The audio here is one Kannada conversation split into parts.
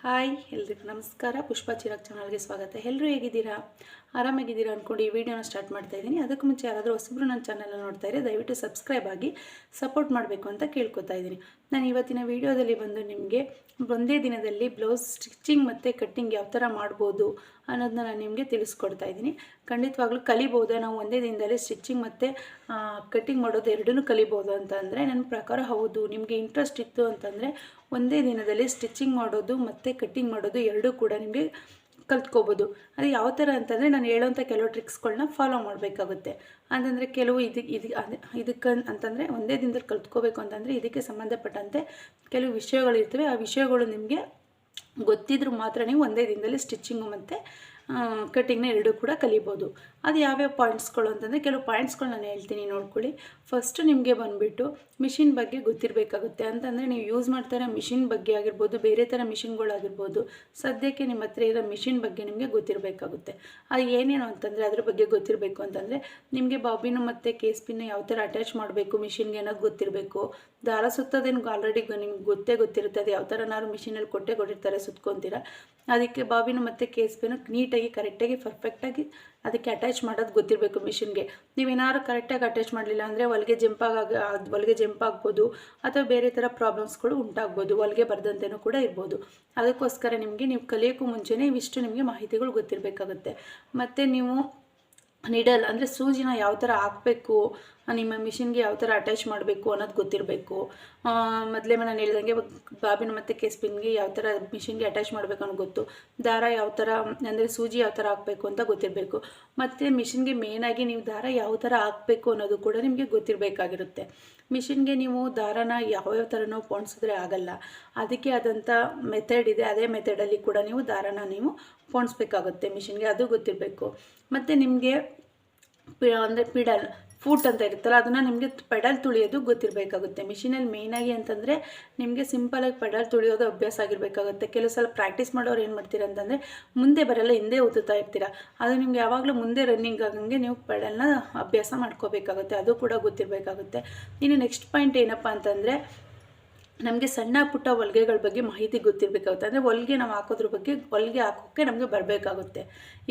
ಹಾಯ್ ಎಲ್ರಿಗೂ ನಮಸ್ಕಾರ. ಪುಷ್ಪಾ ಚಿರಾಗ್ ಚಾನಲ್ಗೆ ಸ್ವಾಗತ. ಎಲ್ಲರೂ ಹೇಗಿದ್ದೀರಾ? ಆರಾಮಾಗಿದ್ದೀರಾ ಅಂದ್ಕೊಂಡು ಈ ವಿಡಿಯೋನ ಸ್ಟಾರ್ಟ್ ಮಾಡ್ತಾ ಇದ್ದೀನಿ. ಅದಕ್ಕೂ ಮುಂಚೆ ಯಾರಾದರೂ ಹೊಸಬ್ರು ನನ್ನ ಚಾನಲ್ನ ನೋಡ್ತಾ ಇದ್ದರೆ ದಯವಿಟ್ಟು ಸಬ್ಸ್ಕ್ರೈಬ್ ಆಗಿ ಸಪೋರ್ಟ್ ಮಾಡಬೇಕು ಅಂತ ಕೇಳ್ಕೊತಾ ಇದ್ದೀನಿ. ನಾನು ಇವತ್ತಿನ ವಿಡಿಯೋದಲ್ಲಿ ಬಂದು ನಿಮಗೆ ಒಂದೇ ದಿನದಲ್ಲಿ ಬ್ಲೌಸ್ ಸ್ಟಿಚಿಂಗ್ ಮತ್ತು ಕಟ್ಟಿಂಗ್ ಯಾವ ಥರ ಮಾಡ್ಬೋದು ಅನ್ನೋದನ್ನ ನಾನು ನಿಮಗೆ ತಿಳಿಸ್ಕೊಡ್ತಾ ಇದ್ದೀನಿ. ಖಂಡಿತವಾಗ್ಲೂ ಕಲಿಬೋದಾ ನಾವು ಒಂದೇ ದಿನದಲ್ಲಿ ಸ್ಟಿಚಿಂಗ್ ಮತ್ತು ಕಟ್ಟಿಂಗ್ ಮಾಡೋದು ಎರಡನ್ನೂ ಕಲಿಬೋದು ಅಂತಂದರೆ ನನ್ನ ಪ್ರಕಾರ ಹೌದು. ನಿಮಗೆ ಇಂಟ್ರೆಸ್ಟ್ ಇತ್ತು ಅಂತಂದರೆ ಒಂದೇ ದಿನದಲ್ಲಿ ಸ್ಟಿಚಿಂಗ್ ಮಾಡೋದು ಮತ್ತು ಕಟ್ಟಿಂಗ್ ಮಾಡೋದು ಎರಡೂ ಕೂಡ ನಿಮಗೆ ಕಲ್ತ್ಕೋಬೋದು. ಅದು ಯಾವ ಥರ ಅಂತಂದರೆ ನಾನು ಹೇಳೋಂಥ ಕೆಲವು ಟ್ರಿಕ್ಸ್ಗಳನ್ನ ಫಾಲೋ ಮಾಡಬೇಕಾಗುತ್ತೆ. ಅಂತಂದರೆ ಕೆಲವು ಇದಕ್ಕೆ ಅಂತಂದರೆ ಒಂದೇ ದಿನದಲ್ಲಿ ಕಲ್ತ್ಕೋಬೇಕು ಅಂತಂದರೆ ಇದಕ್ಕೆ ಸಂಬಂಧಪಟ್ಟಂತೆ ಕೆಲವು ವಿಷಯಗಳಿರ್ತವೆ. ಆ ವಿಷಯಗಳು ನಿಮಗೆ ಗೊತ್ತಿದ್ರೂ ಮಾತ್ರ ನೀವು ಒಂದೇ ದಿನದಲ್ಲಿ ಸ್ಟಿಚಿಂಗು ಮತ್ತು ಕಟ್ಟಿಂಗ್ನ ಎರಡೂ ಕೂಡ ಕಲಿಬೋದು. ಅದು ಯಾವ್ಯಾವ ಪಾಯಿಂಟ್ಸ್ಗಳು ಅಂತಂದರೆ ಕೆಲವು ಪಾಯಿಂಟ್ಸ್ಗಳು ನಾನು ಹೇಳ್ತೀನಿ, ನೋಡ್ಕೊಳ್ಳಿ. ಫಸ್ಟು ನಿಮಗೆ ಬಂದುಬಿಟ್ಟು ಮಿಷಿನ್ ಬಗ್ಗೆ ಗೊತ್ತಿರಬೇಕಾಗುತ್ತೆ. ಅಂತಂದರೆ ನೀವು ಯೂಸ್ ಮಾಡ್ತಾರೋ ಮಿಷಿನ್ ಬಗ್ಗೆ ಆಗಿರ್ಬೋದು, ಬೇರೆ ಥರ ಮಿಷಿನ್ಗಳಾಗಿರ್ಬೋದು, ಸದ್ಯಕ್ಕೆ ನಿಮ್ಮ ಹತ್ರ ಇರೋ ಮಿಷಿನ್ ಬಗ್ಗೆ ನಿಮಗೆ ಗೊತ್ತಿರಬೇಕಾಗುತ್ತೆ. ಅದು ಏನೇನು ಅಂತಂದರೆ ಅದ್ರ ಬಗ್ಗೆ ಗೊತ್ತಿರಬೇಕು ಅಂತಂದರೆ ನಿಮಗೆ ಬಾಬಿನು ಮತ್ತು ಕೇಸ್ ಪಿನ್ನ ಯಾವ ಥರ ಅಟ್ಯಾಚ್ ಮಾಡಬೇಕು ಮಿಷಿನ್ಗೆ ಅನ್ನೋದು ಗೊತ್ತಿರಬೇಕು. ದಾರ ಸುತ್ತೋದೇನು ಆಲ್ರೆಡಿ ನಿಮ್ಗೆ ಗೊತ್ತಿರುತ್ತೆ. ಅದು ಯಾವ ಥರನಾದ್ರು ಮಿಷಿನಲ್ಲಿ ಕೊಟ್ಟಿರ್ತಾರೆ, ಸುತ್ಕೊತೀರ. ಅದಕ್ಕೆ ಬಾಬಿನು ಮತ್ತು ಕೇಸ್ ಪಿನ್ನು ನೀಟಾಗಿ ಕರೆಕ್ಟಾಗಿ ಪರ್ಫೆಕ್ಟಾಗಿ ಅದಕ್ಕೆ ಅಟ್ಯಾಚ್ ಮಾಡೋದು ಗೊತ್ತಿರಬೇಕು ಮಿಷಿನ್ಗೆ. ನೀವೇನಾದ್ರು ಕರೆಕ್ಟಾಗಿ ಅಟ್ಯಾಚ್ ಮಾಡಲಿಲ್ಲ ಅಂದರೆ ಹೊಲಿಗೆ ಜಂಪ್ ಆಗ್ಬೋದು ಅಥವಾ ಬೇರೆ ಥರ ಪ್ರಾಬ್ಲಮ್ಸ್ಗಳು ಉಂಟಾಗ್ಬೋದು. ಹೊಲಿಗೆ ಬರದಂತೆಯೂ ಕೂಡ ಇರ್ಬೋದು. ಅದಕ್ಕೋಸ್ಕರ ನೀವು ಕಲಿಯೋಕ್ಕೂ ಮುಂಚೆನೇ ಇವಿಷ್ಟು ನಿಮಗೆ ಮಾಹಿತಿಗಳು ಗೊತ್ತಿರಬೇಕಾಗುತ್ತೆ. ಮತ್ತು ನೀವು ನೀಡಲ್ ಅಂದರೆ ಸೂಜಿನ ಯಾವ ಥರ ಹಾಕಬೇಕು, ನಿಮ್ಮ ಮಿಷಿನ್ಗೆ ಯಾವ ಥರ ಅಟ್ಯಾಚ್ ಮಾಡಬೇಕು ಅನ್ನೋದು ಗೊತ್ತಿರಬೇಕು. ಮೊದಲೇ ನಾನು ಹೇಳ್ದಂಗೆ ಬಾಬಿನ ಮತ್ತು ಕೇಸ್ ಪಿನ್ಗೆ ಯಾವ ಥರ ಮಿಷಿನ್ಗೆ ಅಟ್ಯಾಚ್ ಮಾಡಬೇಕು ಅನ್ನೋದು ಗೊತ್ತು. ದಾರ ಯಾವ ಥರ ಅಂದರೆ ಸೂಜಿ ಯಾವ ಥರ ಹಾಕಬೇಕು ಅಂತ ಗೊತ್ತಿರಬೇಕು. ಮತ್ತು ಮಿಷಿನ್ಗೆ ಮೇಯ್ನಾಗಿ ನೀವು ದಾರ ಯಾವ ಥರ ಹಾಕಬೇಕು ಅನ್ನೋದು ಕೂಡ ನಿಮಗೆ ಗೊತ್ತಿರಬೇಕಾಗಿರುತ್ತೆ. ಮಿಷಿನ್ಗೆ ನೀವು ದಾರನ ಯಾವ್ಯಾವ ಥರನೂ ಪೋಣಿಸಿದ್ರೆ ಆಗಲ್ಲ. ಅದಕ್ಕೆ ಆದಂಥ ಮೆಥಡ್ ಇದೆ. ಅದೇ ಮೆಥಡಲ್ಲಿ ಕೂಡ ನೀವು ದಾರನ ನೀವು ಪೋಣಿಸ್ಬೇಕಾಗುತ್ತೆ ಮಿಷಿನ್ಗೆ, ಅದು ಗೊತ್ತಿರಬೇಕು. ಮತ್ತು ನಿಮಗೆ ಅಂದರೆ ಫೂಟ್ ಅಂತ ಇರುತ್ತಲ್ಲ, ಅದನ್ನು ನಿಮಗೆ ಪೆಡಲ್ ತುಳಿಯೋದು ಗೊತ್ತಿರಬೇಕಾಗುತ್ತೆ. ಮಿಷಿನಲ್ಲಿ ಮೇಯ್ನಾಗಿ ಅಂತಂದರೆ ನಿಮಗೆ ಸಿಂಪಲಾಗಿ ಪೆಡಲ್ ತುಳಿಯೋದು ಅಭ್ಯಾಸ ಆಗಿರಬೇಕಾಗುತ್ತೆ. ಕೆಲವು ಸಲ ಪ್ರಾಕ್ಟೀಸ್ ಮಾಡೋರು ಏನು ಮಾಡ್ತೀರಾ ಅಂತಂದರೆ ಮುಂದೆ ಬರಲ್ಲ, ಹಿಂದೆ ಒತ್ತುತ್ತಾ ಇರ್ತೀರ. ಅದು ನಿಮ್ಗೆ ಯಾವಾಗಲೂ ಮುಂದೆ ರನ್ನಿಂಗ್ ಆಗಂಗೆ ನೀವು ಪೆಡಲ್ನ ಅಭ್ಯಾಸ ಮಾಡ್ಕೋಬೇಕಾಗುತ್ತೆ. ಅದು ಕೂಡ ಗೊತ್ತಿರಬೇಕಾಗುತ್ತೆ. ಇನ್ನು ನೆಕ್ಸ್ಟ್ ಪಾಯಿಂಟ್ ಏನಪ್ಪ ಅಂತಂದರೆ ನಮಗೆ ಸಣ್ಣ ಪುಟ್ಟ ಹೊಲಿಗೆಗಳ ಬಗ್ಗೆ ಮಾಹಿತಿ ಗೊತ್ತಿರಬೇಕಾಗುತ್ತೆ. ಅಂದರೆ ಹೊಲಿಗೆ ನಾವು ಹಾಕೋದ್ರ ಬಗ್ಗೆ ಹೊಲಿಗೆ ಹಾಕೋಕ್ಕೆ ನಮಗೆ ಬರಬೇಕಾಗುತ್ತೆ.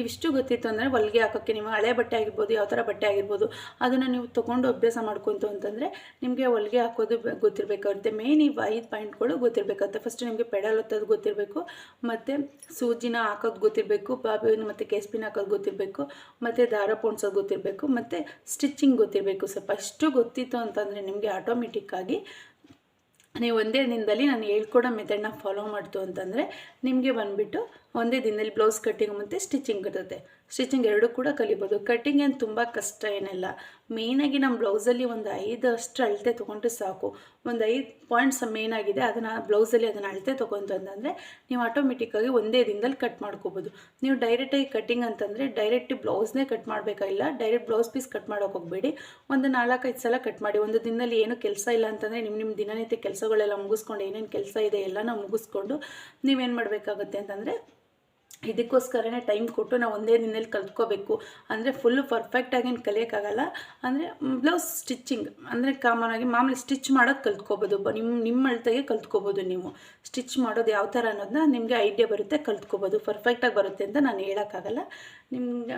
ಇವಿಷ್ಟು ಗೊತ್ತಿತ್ತು ಅಂದರೆ ಹೊಲಿಗೆ ಹಾಕೋಕ್ಕೆ ನಿಮ್ಮ ಹಳೆ ಬಟ್ಟೆ ಆಗಿರ್ಬೋದು, ಯಾವ ಥರ ಬಟ್ಟೆ ಆಗಿರ್ಬೋದು, ಅದನ್ನು ನೀವು ತೊಗೊಂಡು ಅಭ್ಯಾಸ ಮಾಡ್ಕೊತು ಅಂತಂದರೆ ನಿಮಗೆ ಹೊಲಿಗೆ ಹಾಕೋದು ಗೊತ್ತಿರಬೇಕಾಗುತ್ತೆ. ಮೇನ್ ಈ 5 ಪಾಯಿಂಟ್ಗಳು ಗೊತ್ತಿರಬೇಕಾಗುತ್ತೆ. ಫಸ್ಟ್ ನಿಮಗೆ ಪೆಡಲ್ ಒತ್ತೋದು ಗೊತ್ತಿರಬೇಕು, ಮತ್ತು ಸೂಜಿನ ಹಾಕೋದು ಗೊತ್ತಿರಬೇಕು, ಬಾಬಿನ ಮತ್ತು ಕೇಸ್ಪಿನ ಹಾಕೋದು ಗೊತ್ತಿರಬೇಕು, ಮತ್ತು ದಾರ ಪೋಣಿಸೋದು ಗೊತ್ತಿರಬೇಕು, ಮತ್ತು ಸ್ಟಿಚಿಂಗ್ ಗೊತ್ತಿರಬೇಕು. ಸ್ವಲ್ಪ ಅಷ್ಟು ಗೊತ್ತಿತ್ತು ಅಂತಂದರೆ ನಿಮಗೆ ಆಟೋಮೆಟಿಕ್ಕಾಗಿ ನೀವು ಒಂದೇ ದಿನದಲ್ಲಿ ನಾನು ಹೇಳ್ಕೊಡೋ ಮೆಥಡ್ನ ಫಾಲೋ ಮಾಡ್ತು ಅಂತಂದರೆ ನಿಮಗೆ ಬಂದುಬಿಟ್ಟು ಒಂದೇ ದಿನದಲ್ಲಿ ಬ್ಲೌಸ್ ಕಟ್ಟಿಂಗ್ ಮತ್ತು ಸ್ಟಿಚಿಂಗ್ ಇರುತ್ತೆ. ಸ್ಟಿಚಿಂಗ್ ಎರಡೂ ಕೂಡ ಕಲಿಬೋದು. ಕಟ್ಟಿಂಗ್ ಏನು ತುಂಬ ಕಷ್ಟ ಏನಿಲ್ಲ. ಮೇಯ್ನಾಗಿ ನಮ್ಮ ಬ್ಲೌಸಲ್ಲಿ ಒಂದು 5 ಅಷ್ಟು ಅಳತೆ ತೊಗೊಂಡ್ರೆ ಸಾಕು. ಒಂದು 5 ಪಾಯಿಂಟ್ಸ್ ಮೇಯ್ನಾಗಿದೆ, ಅದನ್ನು ಬ್ಲೌಸಲ್ಲಿ ಅದನ್ನು ಅಳತೆ ತೊಗೊಂತು ಅಂತಂದರೆ ನೀವು ಆಟೋಮೆಟಿಕ್ಕಾಗಿ ಒಂದೇ ದಿನದಲ್ಲಿ ಕಟ್ ಮಾಡ್ಕೋಬೋದು. ನೀವು ಡೈರೆಕ್ಟಾಗಿ ಕಟ್ಟಿಂಗ್ ಅಂತಂದರೆ ಡೈರೆಕ್ಟ್ ಬ್ಲೌಸ್ನೇ ಕಟ್ ಮಾಡಬೇಕಾಗಿಲ್ಲ. ಡೈರೆಕ್ಟ್ ಬ್ಲೌಸ್ ಪೀಸ್ ಕಟ್ ಮಾಡೋಕೆ ಹೋಗಬೇಡಿ. ಒಂದು 4-5 ಸಲ ಕಟ್ ಮಾಡಿ. ಒಂದು ದಿನದಲ್ಲಿ ಏನೂ ಕೆಲಸ ಇಲ್ಲ ಅಂತಂದರೆ ನಿಮ್ಮ ದಿನನಿತ್ಯ ಕೆಲಸಗಳೆಲ್ಲ ಮುಗಿಸ್ಕೊಂಡು ಏನೇನು ಕೆಲಸ ಇದೆ ಎಲ್ಲನೂ ಮುಗಿಸ್ಕೊಂಡು ನೀವೇನು ಮಾಡಬೇಕಾಗುತ್ತೆ ಅಂತಂದರೆ ಇದಕ್ಕೋಸ್ಕರನೇ ಟೈಮ್ ಕೊಟ್ಟು ನಾವು ಒಂದೇ ದಿನದಲ್ಲಿ ಕಲ್ತ್ಕೋಬೇಕು. ಅಂದರೆ ಫುಲ್ಲು ಪರ್ಫೆಕ್ಟಾಗಿ ಕಲಿಯೋಕ್ಕಾಗಲ್ಲ. ಅಂದರೆ ಬ್ಲೌಸ್ ಸ್ಟಿಚಿಂಗ್ ಅಂದರೆ ಕಾಮನಾಗಿ ಮಾಮೂಲಿ ಸ್ಟಿಚ್ ಮಾಡೋದು ಕಲ್ತ್ಕೋಬೋದು. ನಿಮ್ಮ ಅಳತೆಗೆ ಕಲ್ತ್ಕೋಬೋದು. ನೀವು ಸ್ಟಿಚ್ ಮಾಡೋದು ಯಾವ ಥರ ಅನ್ನೋದನ್ನ ನಿಮಗೆ ಐಡಿಯಾ ಬರುತ್ತೆ, ಕಲ್ತ್ಕೋಬೋದು. ಪರ್ಫೆಕ್ಟಾಗಿ ಬರುತ್ತೆ ಅಂತ ನಾನು ಹೇಳೋಕ್ಕಾಗಲ್ಲ. ನಿಮಗೆ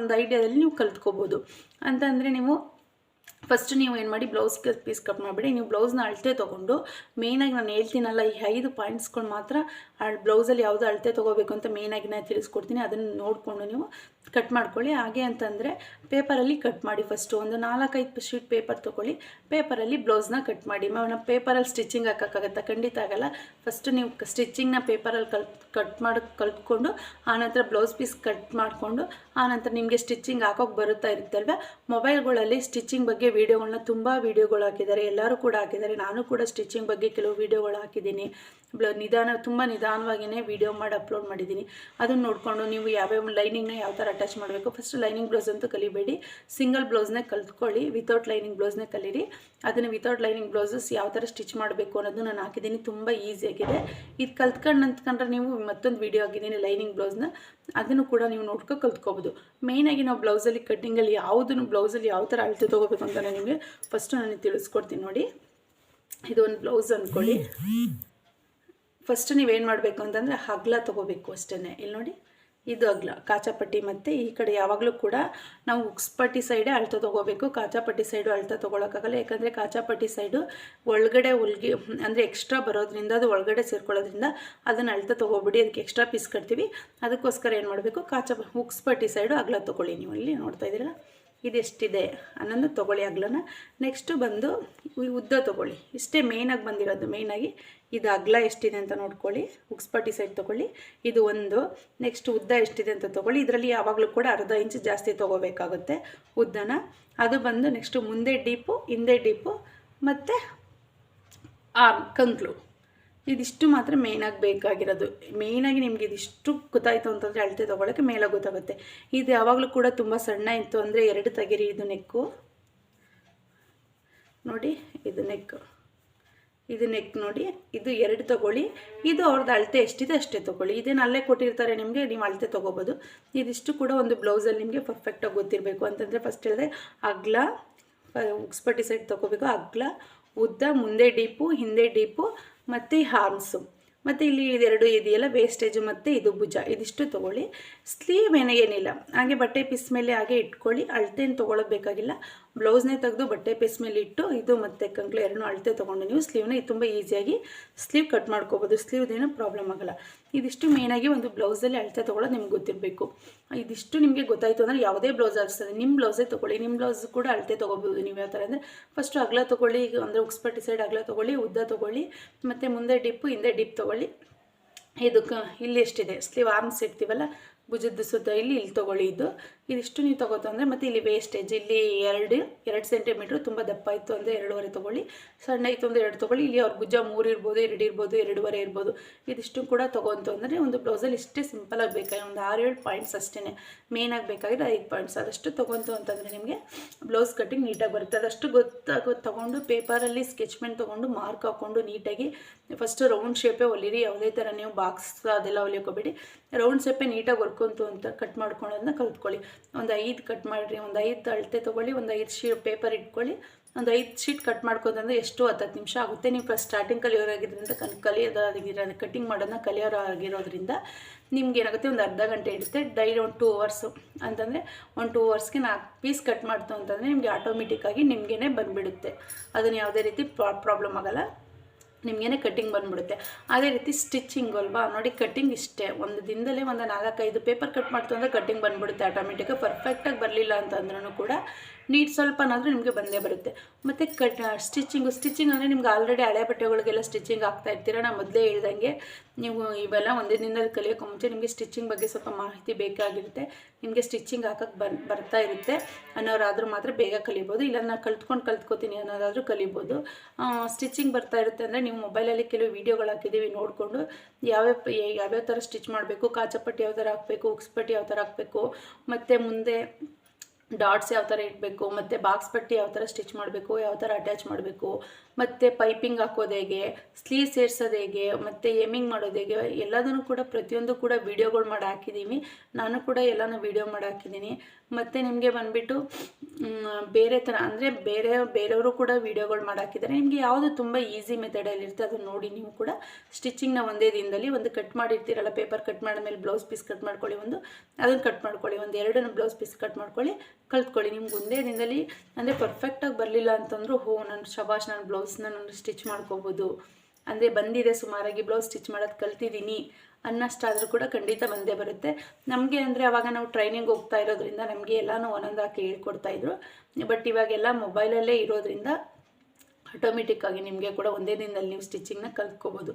ಒಂದು ಐಡಿಯಾದಲ್ಲಿ ನೀವು ಕಲ್ತ್ಕೋಬೋದು. ಅಂತಂದರೆ ನೀವು ಫಸ್ಟ್ ನೀವು ಏನು ಮಾಡಿ ಬ್ಲೌಸ್ ಪೀಸ್ ಕಟ್ ಮಾಡಿಬಿಡಿ. ನೀವು ಬ್ಲೌಸ್ನ ಅಳತೆ ತೊಗೊಂಡು ಮೇಯ್ನಾಗಿ ನಾನು ಹೇಳ್ತೀನಲ್ಲ ಈ 5 ಪಾಯಿಂಟ್ಸ್ಗಳು ಮಾತ್ರ ಬ್ಲೌಸಲ್ಲಿ ಯಾವುದು ಅಳತೆ ತೊಗೋಬೇಕು ಅಂತ ಮೇಯ್ನಾಗಿ ನಾನು ತಿಳಿಸ್ಕೊಡ್ತೀನಿ. ಅದನ್ನು ನೋಡಿಕೊಂಡು ನೀವು ಕಟ್ ಮಾಡ್ಕೊಳ್ಳಿ. ಹಾಗೆ ಅಂತಂದರೆ ಪೇಪರಲ್ಲಿ ಕಟ್ ಮಾಡಿ. ಫಸ್ಟು ಒಂದು 4-5 ಶೀಟ್ ಪೇಪರ್ ತೊಗೊಳ್ಳಿ. ಪೇಪರಲ್ಲಿ ಬ್ಲೌಸ್ನ ಕಟ್ ಮಾಡಿ. ನಾವು ಪೇಪರಲ್ಲಿ ಸ್ಟಿಚಿಂಗ್ ಹಾಕೋಕ್ಕಾಗತ್ತಾ? ಖಂಡಿತ ಆಗಲ್ಲ. ಫಸ್ಟ್ ನೀವು ಸ್ಟಿಚಿಂಗ್ನ ಪೇಪರಲ್ಲಿ ಕಲ್ತ್ಕೊಂಡು ಆನಂತರ ಬ್ಲೌಸ್ ಪೀಸ್ ಕಟ್ ಮಾಡಿಕೊಂಡು ಆನಂತರ ನಿಮಗೆ ಸ್ಟಿಚಿಂಗ್ ಹಾಕೋಕ್ಕೆ ಬರುತ್ತಾ ಇರುತ್ತಲ್ವ. ಮೊಬೈಲ್ಗಳಲ್ಲಿ ಸ್ಟಿಚಿಂಗ್ ಬಗ್ಗೆ ವೀಡಿಯೋಗಳನ್ನ ತುಂಬ ವೀಡಿಯೋಗಳು ಹಾಕಿದ್ದಾರೆ, ಎಲ್ಲರೂ ಕೂಡ ಹಾಕಿದ್ದಾರೆ. ನಾನು ಕೂಡ ಸ್ಟಿಚಿಂಗ್ ಬಗ್ಗೆ ಕೆಲವು ವೀಡಿಯೋಗಳು ಹಾಕಿದ್ದೀನಿ. ತುಂಬ ನಿಧಾನವಾಗಿಯೇ ವೀಡಿಯೋ ಮಾಡಿ ಅಪ್ಲೋಡ್ ಮಾಡಿದ್ದೀನಿ. ಅದನ್ನು ನೋಡಿಕೊಂಡು ನೀವು ಯಾವ್ಯಾವ ಲೈನಿಂಗ್ನ ಯಾವ ಥರ ಅಟ್ಯಾಚ್ ಮಾಡಬೇಕು. ಫಸ್ಟ್ ಲೈನಿಂಗ್ ಬ್ಲೌಸ್ ಅಂತೂ ಕಲಿಬೇಡಿ, ಸಿಂಗಲ್ ಬ್ಲೌಸ್ನೇ ಕಲ್ತ್ಕೊಳ್ಳಿ. ವಿತೌಟ್ ಲೈನಿಂಗ್ ಬ್ಲೌಸ್ನೇ ಕಲೀರಿ. ಅದನ್ನು ವಿತೌಟ್ ಲೈನಿಂಗ್ ಬ್ಲೌಸಸ್ ಯಾವ ಥರ ಸ್ಟಿಚ್ ಮಾಡಬೇಕು ಅನ್ನೋದು ನಾನು ಹಾಕಿದ್ದೀನಿ. ತುಂಬ ಈಸಿಯಾಗಿದೆ. ಇದು ಕಲ್ತ್ಕೊಂಡ್ರೆ ನೀವು ಮತ್ತೊಂದು ವೀಡಿಯೋ ಹಾಕಿದ್ದೀನಿ ಲೈನಿಂಗ್ ಬ್ಲೌಸ್ನ, ಅದನ್ನು ಕೂಡ ನೀವು ನೋಡ್ಕೊಂಡು ಕಲ್ತ್ಕೋಬೋದು. ಮೇಯ್ನಾಗಿ ನಾವು ಬ್ಲೌಸಲ್ಲಿ ಕಟ್ಟಿಂಗಲ್ಲಿ ಬ್ಲೌಸಲ್ಲಿ ಯಾವ ಥರ ಅಳತೆ ತೊಗೋಬೇಕು ಅಂತ ನಿಮಗೆ ಫಸ್ಟು ನಾನು ತಿಳಿಸ್ಕೊಡ್ತೀನಿ ನೋಡಿ. ಇದು ಒಂದು ಬ್ಲೌಸ್ ಅಂದ್ಕೊಳ್ಳಿ. ಫಸ್ಟ್ ನೀವೇನು ಮಾಡಬೇಕು ಅಂತಂದರೆ ಅಗಲ ತೊಗೋಬೇಕು ಅಷ್ಟೇ. ಇಲ್ಲಿ ನೋಡಿ, ಇದು ಅಗಲ ಕಾಚಾಪಟ್ಟಿ. ಮತ್ತು ಈ ಕಡೆ ಯಾವಾಗಲೂ ಕೂಡ ನಾವು ಉಕ್ಸ್ಪಟ್ಟಿ ಸೈಡೇ ಅಳತೆ ತೊಗೋಬೇಕು, ಕಾಚಾಪಟ್ಟಿ ಸೈಡು ಅಳತೆ ತೊಗೊಳಕ್ಕಾಗಲ್ಲ. ಯಾಕಂದರೆ ಕಾಚಾಪಟ್ಟಿ ಸೈಡು ಒಳಗಡೆ ಹೊಲ್ಗೆ ಅಂದರೆ ಎಕ್ಸ್ಟ್ರಾ ಬರೋದ್ರಿಂದ, ಅದು ಒಳಗಡೆ ಸೇರ್ಕೊಳ್ಳೋದ್ರಿಂದ ಅದನ್ನು ಅಳತೆ ತೊಗೊಬಿಡಿ, ಅದಕ್ಕೆ ಎಕ್ಸ್ಟ್ರಾ ಪೀಸ್ ಕಟ್ತೀವಿ. ಅದಕ್ಕೋಸ್ಕರ ಏನು ಮಾಡಬೇಕು, ಉಕ್ಸ್ಪಟ್ಟಿ ಸೈಡು ಅಗಲ ತೊಗೊಳ್ಳಿ. ನೀವು ಇಲ್ಲಿ ನೋಡ್ತಾ ಇದ್ದೀರಲ್ಲ, ಇದೆಷ್ಟಿದೆ ಅನ್ನೋದು ತೊಗೊಳ್ಳಿ ಅಗಲನ. ನೆಕ್ಸ್ಟು ಬಂದು ಉದ್ದ ತೊಗೊಳ್ಳಿ. ಇಷ್ಟೇ ಮೇಯ್ನಾಗಿ ಬಂದಿರೋದು. ಮೇಯ್ನಾಗಿ ಇದು ಅಗಲ ಎಷ್ಟಿದೆ ಅಂತ ನೋಡ್ಕೊಳ್ಳಿ, ಉಕ್ಸ್ಪಟ್ಟಿ ಸೈಡ್ ತೊಗೊಳ್ಳಿ, ಇದು ಒಂದು. ನೆಕ್ಸ್ಟ್ ಉದ್ದ ಎಷ್ಟಿದೆ ಅಂತ ತೊಗೊಳ್ಳಿ. ಇದರಲ್ಲಿ ಯಾವಾಗಲೂ ಕೂಡ ಅರ್ಧ ಇಂಚು ಜಾಸ್ತಿ ತೊಗೋಬೇಕಾಗುತ್ತೆ ಉದ್ದನ. ಅದು ಬಂದು ನೆಕ್ಸ್ಟು ಮುಂದೆ ಡೀಪು, ಹಿಂದೆ ಡೀಪು, ಮತ್ತು ಕಂಕ್ಳು. ಇದಿಷ್ಟು ಮಾತ್ರ ಮೇಯ್ನಾಗಿ ಬೇಕಾಗಿರೋದು. ಮೇಯ್ನಾಗಿ ನಿಮಗೆ ಇದಿಷ್ಟು ಗೊತ್ತಾಯಿತು ಅಂತಂದರೆ ಅಳತೆ ತೊಗೊಳಕ್ಕೆ ಮೇಲೆ ಗೊತ್ತಾಗುತ್ತೆ. ಇದು ಯಾವಾಗಲೂ ಕೂಡ ತುಂಬ ಸಣ್ಣ ಇತ್ತು ಅಂದರೆ 2 ತೆಗೀರಿ. ಇದು ನೆಕ್ಕು ನೋಡಿ, ಇದು ನೆಕ್ ನೋಡಿ, ಇದು 2 ತೊಗೊಳ್ಳಿ. ಇದು ಅವ್ರದ್ದು ಅಳತೆ ಎಷ್ಟಿದೆ ಅಷ್ಟೇ ತೊಗೊಳ್ಳಿ. ಇದೇನು ಅಲ್ಲೇ ಕೊಟ್ಟಿರ್ತಾರೆ ನಿಮಗೆ, ನೀವು ಅಳತೆ ತೊಗೋಬೋದು. ಇದಿಷ್ಟು ಕೂಡ ಒಂದು ಬ್ಲೌಸಲ್ಲಿ ನಿಮಗೆ ಪರ್ಫೆಕ್ಟಾಗಿ ಗೊತ್ತಿರಬೇಕು. ಅಂತಂದರೆ ಫಸ್ಟ್ ಹೇಳಿದೆ ಅಗಲ ಉಕ್ಸ್ಪಟ್ಟಿ ಸೈಡ್ ತೊಗೋಬೇಕು, ಅಗಲ, ಉದ್ದ, ಮುಂದೆ ಡೀಪು, ಹಿಂದೆ ಡೀಪು, ಮತ್ತು ಹಾರ್ಮ್ಸು, ಮತ್ತು ಇಲ್ಲಿ ಇದೆರಡು ಇದೆಯಲ್ಲ ವೇಸ್ಟೇಜು, ಮತ್ತು ಇದು ಭುಜ. ಇದಿಷ್ಟು ತೊಗೊಳ್ಳಿ. ಸ್ಲೀವ್ ಏನಿಲ್ಲ, ಹಾಗೆ ಬಟ್ಟೆ ಪೀಸ್ ಮೇಲೆ ಹಾಗೆ ಇಟ್ಕೊಳ್ಳಿ. ಅಳತೆಯನ್ನು ತೊಗೊಳೋದು ಬೇಕಾಗಿಲ್ಲ. ಬ್ಲೌಸ್ನೇ ತೆಗೆದು ಬಟ್ಟೆ ಪೀಸ್ ಮೇಲೆ ಇಟ್ಟು ಇದು ಮತ್ತು ಕಂಕ್ಳು ಎರಡನ್ನೂ ಅಳತೆ ತೊಗೊಂಡು ನೀವು ಸ್ಲೀವ್ನ ತುಂಬ ಈಸಿಯಾಗಿ ಸ್ಲೀವ್ ಕಟ್ ಮಾಡ್ಕೋಬೋದು. ಸ್ಲೀವ್ದೇನೂ ಪ್ರಾಬ್ಲಮ್ ಆಗೋಲ್ಲ. ಇದಿಷ್ಟು ಮೇಯ್ನಾಗಿ ಒಂದು ಬ್ಲೌಸಲ್ಲಿ ಅಳತೆ ತೊಗೊಳ್ಳೋದು ನಿಮ್ಗೆ ಗೊತ್ತಿರಬೇಕು. ಇದಿಷ್ಟು ನಿಮಗೆ ಗೊತ್ತಾಯಿತು ಅಂದರೆ ಯಾವುದೇ ಬ್ಲೌಸ್ ಆಗಿಸ್ತದೆ, ನಿಮ್ಮ ಬ್ಲೌಸೇ ತೊಗೊಳ್ಳಿ. ನಿಮ್ಮ ಬ್ಲೌಸ್ ಕೂಡ ಅಳತೆ ತೊಗೋಬೋದು. ನೀವು ಯಾವ ಥರ ಅಂದರೆ ಫಸ್ಟು ಅಗಲ ತೊಗೊಳ್ಳಿ, ಅಂದರೆ ಉಕ್ಸ್ಪಟ್ಟಿ ಸೈಡ್ ಅಗಲ ತೊಗೊಳ್ಳಿ, ಉದ್ದ ತೊಗೊಳ್ಳಿ, ಮತ್ತು ಮುಂದೆ ಡಿಪ್ಪು, ಹಿಂದೆ ಡಿಪ್ ತೊಗೊಳ್ಳಿ. ಇದಕ್ಕೆ ಇಲ್ಲಿ ಎಷ್ಟಿದೆ ಸ್ಲೀವ್ ಆರ್ಮ್ಸ್ ಇಡ್ತೀವಲ್ಲ ಭುಜದ ಸುತ್ತ, ಇಲ್ಲಿ ತೊಗೊಳ್ಳಿ. ಇದಿಷ್ಟು ನೀವು ತೊಗೋತು ಅಂದರೆ, ಮತ್ತು ಇಲ್ಲಿ ವೇಸ್ಟೇಜ್ ಇಲ್ಲಿ 2 ಸೆಂಟಿಮೀಟ್ರ್, ತುಂಬ ದಪ್ಪ ಇತ್ತು ಅಂದರೆ 2.5 ತೊಗೊಳ್ಳಿ, ಸಣ್ಣ ಇತ್ತು ಅಂದರೆ 2 ತೊಗೊಳ್ಳಿ. ಇಲ್ಲಿ ಅವ್ರ ಭುಜ 3 ಇರ್ಬೋದು, 2 ಇರ್ಬೋದು, 2.5 ಇರ್ಬೋದು. ಇದಿಷ್ಟು ಕೂಡ ತೊಗೊಂತು ಅಂದರೆ ಒಂದು ಬ್ಲೌಸಲ್ಲಿ ಇಷ್ಟೇ ಸಿಂಪಲಾಗಿ ಬೇಕಾಗಿ ಒಂದು 6-7 ಪಾಯಿಂಟ್ಸ್ ಅಷ್ಟೇ. ಮೇಯ್ನಾಗಿ ಬೇಕಾಗಿರೋ 5 ಪಾಯಿಂಟ್ಸ್ ಅದಷ್ಟು ತೊಗೊಂತು ಅಂತಂದರೆ ನಿಮಗೆ ಬ್ಲೌಸ್ ಕಟ್ಟಿಂಗ್ ನೀಟಾಗಿ ಬರುತ್ತೆ. ಅದಷ್ಟು ತೊಗೊಂಡು ಪೇಪರಲ್ಲಿ ಸ್ಕೆಚ್ಮೆಂಟ್ ತೊಗೊಂಡು ಮಾರ್ಕ್ ಹಾಕ್ಕೊಂಡು ನೀಟಾಗಿ ಫಸ್ಟು ರೌಂಡ್ ಶೇಪೇ ಹೊಲಿರಿ. ಯಾವುದೇ ಥರ ನೀವು ಬಾಕ್ಸ್ ಅದೆಲ್ಲ ಹೊಲಿಯೋಕೋಬೇಡಿ. ರೌಂಡ್ ಶೇಪೇ ನೀಟಾಗಿ ಹೊಲ್ಕೊಂತು ಅಂತ ಕಟ್ ಮಾಡ್ಕೊಳ್ಳೋದನ್ನ ಕಲ್ತ್ಕೊಳ್ಳಿ. ಒಂದು 5 ಕಟ್ ಮಾಡಿರಿ, ಒಂದು 5 ಅಳತೆ ತೊಗೊಳ್ಳಿ, ಒಂದು 5 ಶೀಟ್ ಪೇಪರ್ ಇಟ್ಕೊಳ್ಳಿ. ಒಂದು 5 ಶೀಟ್ ಕಟ್ ಮಾಡ್ಕೋದಂದ್ರೆ ಎಷ್ಟು 10 ನಿಮಿಷ ಆಗುತ್ತೆ. ನೀವು ಫಸ್ಟ್ ಸ್ಟಾರ್ಟಿಂಗ್ ಕಲಿಯೋರಾಗಿದ್ದರಿಂದ ಕಟ್ಟಿಂಗ್ ಮಾಡೋದನ್ನ ಕಲಿಯೋರಾಗಿರೋದ್ರಿಂದ ನಿಮ್ಗೆ ಏನಾಗುತ್ತೆ, ಒಂದು ಅರ್ಧ ಗಂಟೆ ಇರುತ್ತೆ. ಡೈಲಿ ಒಂದು 2 ಅವರ್ಸು ಅಂತಂದರೆ ಒಂದು 2 ಅವರ್ಸ್ಗೆ 4 ಪೀಸ್ ಕಟ್ ಮಾಡ್ತು ಅಂತಂದರೆ ನಿಮಗೆ ಆಟೋಮೆಟಿಕ್ಕಾಗಿ ನಿಮಗೇ ಬಂದುಬಿಡುತ್ತೆ. ಅದನ್ನು ಯಾವುದೇ ರೀತಿ ಪ್ರಾಬ್ಲಮ್ ಆಗೋಲ್ಲ, ನಿಮಗೇನೆ ಕಟ್ಟಿಂಗ್ ಬಂದುಬಿಡುತ್ತೆ. ಅದೇ ರೀತಿ ಸ್ಟಿಚಿಂಗ್ ಅಲ್ವಾ ನೋಡಿ, ಕಟ್ಟಿಂಗ್ ಇಷ್ಟೇ. ಒಂದು ದಿನದಲ್ಲೇ ಒಂದು 4-5 ಪೇಪರ್ ಕಟ್ ಮಾಡ್ತು ಅಂದರೆ ಕಟ್ಟಿಂಗ್ ಬಂದುಬಿಡುತ್ತೆ ಆಟೋಮೆಟಿಕ್ಕಾಗಿ. ಪರ್ಫೆಕ್ಟಾಗಿ ಬರಲಿಲ್ಲ ಅಂತಂದ್ರೂ ಕೂಡ ನೀಟ್ ಸ್ವಲ್ಪನಾದರೂ ನಿಮಗೆ ಬಂದೇ ಬರುತ್ತೆ. ಮತ್ತು ಸ್ಟಿಚಿಂಗ್ ಅಂದರೆ ನಿಮ್ಗೆ ಆಲ್ರೆಡಿ ಹಳೆ ಬಟ್ಟೆಗಳಿಗೆಲ್ಲ ಸ್ಟಿಚಿಂಗ್ ಆಗ್ತಾ ಇರ್ತೀರ. ನಾನು ಮೊದಲೇ ಹೇಳ್ದಂಗೆ ನೀವು ಇವೆಲ್ಲ ಒಂದೇ ದಿನದಲ್ಲಿ ಕಲಿಯೋಕ್ಕೆ ಮುಂಚೆ ನಿಮಗೆ ಸ್ಟಿಚಿಂಗ್ ಬಗ್ಗೆ ಸ್ವಲ್ಪ ಮಾಹಿತಿ ಬೇಕಾಗಿರುತ್ತೆ. ನಿಮಗೆ ಸ್ಟಿಚಿಂಗ್ ಹಾಕೋಕ್ಕೆ ಬರ್ತಾ ಇರುತ್ತೆ ಅನ್ನೋರಾದರೂ ಮಾತ್ರ ಬೇಗ ಕಲಿಬೋದು. ಇಲ್ಲ ನಾನು ಕಲ್ತ್ಕೋತೀನಿ ಅನ್ನೋದಾದರೂ ಕಲಿಬೋದು. ಸ್ಟಿಚಿಂಗ್ ಬರ್ತಾ ಇರುತ್ತೆ ಅಂದರೆ ನೀವು ಮೊಬೈಲಲ್ಲಿ ಕೆಲವು ವೀಡಿಯೋಗಳು ಹಾಕಿದ್ದೀವಿ, ನೋಡಿಕೊಂಡು ಯಾವ್ಯಾವ ಥರ ಸ್ಟಿಚ್ ಮಾಡಬೇಕು, ಕಾಚಾಪಟ್ಟಿ ಯಾವ ಥರ ಹಾಕಬೇಕು, ಉಕ್ಸ್ಪಟ್ಟಿ ಯಾವ ಥರ ಹಾಕಬೇಕು, ಮತ್ತು ಮುಂದೆ ಡಾಟ್ಸ್ ಯಾವ ಥರ ಇಡಬೇಕು, ಮತ್ತು ಬಾಕ್ಸ್ ಪಟ್ಟಿ ಯಾವ ಥರ ಸ್ಟಿಚ್ ಮಾಡಬೇಕು, ಯಾವ ಥರ ಅಟ್ಯಾಚ್ ಮಾಡಬೇಕು, ಮತ್ತು ಪೈಪಿಂಗ್ ಹಾಕೋದು ಹೇಗೆ, ಸ್ಲೀವ್ ಸೇರ್ಸೋದು ಹೇಗೆ, ಮತ್ತು ಎಮ್ಮಿಂಗ್ ಮಾಡೋದು ಹೇಗೆ, ಎಲ್ಲದನ್ನು ಕೂಡ ಪ್ರತಿಯೊಂದು ಕೂಡ ವೀಡಿಯೋಗಳು ಮಾಡಿ ಹಾಕಿದ್ದೀವಿ. ನಾನು ಕೂಡ ಎಲ್ಲನೂ ವೀಡಿಯೋ ಮಾಡಿ ಹಾಕಿದ್ದೀನಿ. ಮತ್ತು ನಿಮಗೆ ಬಂದುಬಿಟ್ಟು ಬೇರೆ ಥರ ಅಂದರೆ ಬೇರೆಯವರು ಕೂಡ ವೀಡಿಯೋಗಳು ಮಾಡಿ ಹಾಕಿದ್ದಾರೆ. ನಿಮಗೆ ಯಾವುದು ತುಂಬ ಈಸಿ ಮೆಥಡಲ್ಲಿರುತ್ತೆ ಅದನ್ನು ನೋಡಿ ನೀವು ಕೂಡ ಸ್ಟಿಚಿಂಗ್ನ ಒಂದೇ ದಿನದಲ್ಲಿ ಒಂದು ಕಟ್ ಮಾಡಿರ್ತೀರಲ್ಲ, ಪೇಪರ್ ಕಟ್ ಮಾಡಿದ್ಮೇಲೆ ಬ್ಲೌಸ್ ಪೀಸ್ ಕಟ್ ಮಾಡ್ಕೊಳ್ಳಿ, ಅದನ್ನು ಕಟ್ ಮಾಡ್ಕೊಳ್ಳಿ, ಒಂದು 2 ಬ್ಲೌಸ್ ಪೀಸ್ ಕಟ್ ಮಾಡ್ಕೊಳ್ಳಿ, ಕಲ್ತ್ಕೊಳ್ಳಿ. ನಿಮ್ಗೆ ಒಂದೇ ದಿನದಲ್ಲಿ ಅಂದರೆ ಪರ್ಫೆಕ್ಟಾಗಿ ಬರಲಿಲ್ಲ ಅಂತಂದರೂ ನಾನು ಶಬಾಷ್, ನಾನು ಬ್ಲೌಸ್ನ ನಾನು ಸ್ಟಿಚ್ ಮಾಡ್ಕೋಬೋದು, ಅಂದರೆ ಬಂದಿದೆ ಸುಮಾರಾಗಿ ಬ್ಲೌಸ್ ಸ್ಟಿಚ್ ಮಾಡೋದು ಕಲ್ತಿದ್ದೀನಿ ಅನ್ನೋಷ್ಟಾದರೂ ಕೂಡ ಖಂಡಿತ ಬಂದೇ ಬರುತ್ತೆ ನಮಗೆ. ಅಂದರೆ ಆವಾಗ ನಾವು ಟ್ರೈನಿಂಗ್ ಹೋಗ್ತಾ ಇರೋದ್ರಿಂದ ನಮಗೆ ಎಲ್ಲನೂ ಒಂದೊಂದಾಗಿ ಹೇಳ್ಕೊಡ್ತಾಯಿದ್ರು. ಬಟ್ ಇವಾಗೆಲ್ಲ ಮೊಬೈಲಲ್ಲೇ ಇರೋದ್ರಿಂದ ಆಟೋಮೆಟಿಕ್ಕಾಗಿ ನಿಮಗೆ ಕೂಡ ಒಂದೇ ದಿನದಲ್ಲಿ ನೀವು ಸ್ಟಿಚಿಂಗ್ನ ಕಲ್ತ್ಕೋಬೋದು.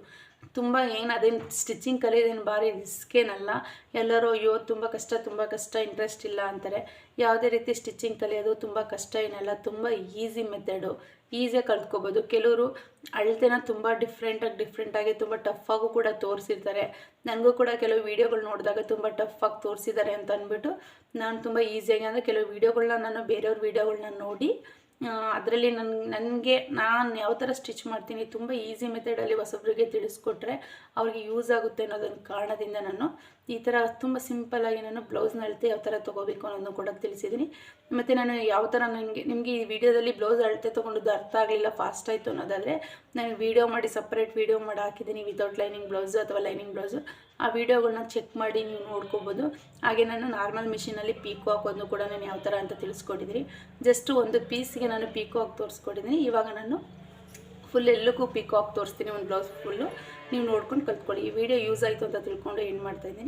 ತುಂಬ ಅದೇನು ಸ್ಟಿಚಿಂಗ್ ಕಲಿಯೋದೇನು ಭಾರಿ ರಿಸ್ಕೇನಲ್ಲ. ಎಲ್ಲರೂ ಅಯ್ಯೋ ತುಂಬ ಕಷ್ಟ, ಇಂಟ್ರೆಸ್ಟ್ ಇಲ್ಲ ಅಂತಾರೆ. ಯಾವುದೇ ರೀತಿ ಸ್ಟಿಚಿಂಗ್ ಕಲಿಯೋದು ತುಂಬ ಕಷ್ಟ ಏನಲ್ಲ, ತುಂಬ ಈಸಿ ಮೆಥಡು, ಈಸಿಯಾಗಿ ಕಲ್ತ್ಕೋಬೋದು. ಕೆಲವರು ಅಳತೆನ ತುಂಬ ಡಿಫ್ರೆಂಟಾಗಿ ತುಂಬ ಟಫಾಗೂ ಕೂಡ ತೋರಿಸಿರ್ತಾರೆ. ನನಗೂ ಕೂಡ ಕೆಲವು ವೀಡಿಯೋಗಳು ನೋಡಿದಾಗ ತುಂಬ ಟಫಾಗಿ ತೋರಿಸಿದ್ದಾರೆ ಅಂತ ಅಂದ್ಬಿಟ್ಟು ನಾನು ತುಂಬ ಈಸಿಯಾಗಿ ಅಂದರೆ ಕೆಲವು ವೀಡಿಯೋಗಳನ್ನ ನಾನು ಬೇರೆಯವ್ರ ವೀಡಿಯೋಗಳನ್ನ ನೋಡಿ ಅದರಲ್ಲಿ ನಾನು ಯಾವ ಥರ ಸ್ಟಿಚ್ ಮಾಡ್ತೀನಿ ತುಂಬ ಈಸಿ ಮೆಥಡಲ್ಲಿ ಹೊಸಬ್ರಿಗೆ ತಿಳಿಸ್ಕೊಟ್ರೆ ಅವ್ರಿಗೆ ಯೂಸ್ ಆಗುತ್ತೆ ಅನ್ನೋದೊಂದು ಕಾರಣದಿಂದ ನಾನು ಈ ಥರ ತುಂಬ ಸಿಂಪಲ್ಲಾಗಿ ನಾನು ಬ್ಲೌಸ್ನ ಅಳತೆ ಯಾವ ಥರ ತೊಗೋಬೇಕು ಅನ್ನೋದನ್ನು ಕೂಡ ತಿಳಿಸಿದ್ದೀನಿ. ಮತ್ತು ನಾನು ಯಾವ ಥರ ನಿಮಗೆ ಈ ವಿಡಿಯೋದಲ್ಲಿ ಬ್ಲೌಸ್ ಅಳತೆ ತೊಗೊಂಡದ್ದು ಅರ್ಥ ಆಗಲಿಲ್ಲ, ಫಾಸ್ಟ್ ಆಯಿತು ಅನ್ನೋದಾದರೆ ನಾನು ವಿಡಿಯೋ ಮಾಡಿ ಸಪ್ರೇಟ್ ವಿಡಿಯೋ ಮಾಡಿ ಹಾಕಿದ್ದೀನಿ ವಿತೌಟ್ ಲೈನಿಂಗ್ ಬ್ಲೌಸು ಅಥವಾ ಲೈನಿಂಗ್ ಬ್ಲೌಸು. ಆ ವಿಡಿಯೋಗಳನ್ನ ಚೆಕ್ ಮಾಡಿ ನೀವು ನೋಡ್ಕೋಬೋದು. ಹಾಗೆ ನಾನು ನಾರ್ಮಲ್ ಮಿಷಿನಲ್ಲಿ ಪೀಕೋ ಹಾಕೋದನ್ನು ಕೂಡ ನಾನು ಯಾವ ಥರ ಅಂತ ತಿಳಿಸ್ಕೊಟ್ಟಿದ್ದೀನಿ. ಜಸ್ಟ್ ಒಂದು ಪೀಸ್ಗೆ ನಾನು ಪೀಕೋ ಹಾಕಿ ತೋರಿಸ್ಕೊಟ್ಟಿದ್ದೀನಿ. ಇವಾಗ ನಾನು ಫುಲ್ ಎಲ್ಲಕ್ಕೂ ಪೀಕೋ ಹಾಕಿ ತೋರಿಸ್ತೀನಿ ಒಂದು ಬ್ಲೌಸ್ ಫುಲ್ಲು. ನೀವು ನೋಡ್ಕೊಂಡು ಕಲ್ತ್ಕೊಳ್ಳಿ. ಈ ವಿಡಿಯೋ ಯೂಸ್ ಆಯಿತು ಅಂತ ತಿಳ್ಕೊಂಡು ಏನು ಮಾಡ್ತಾಯಿದ್ದೀನಿ.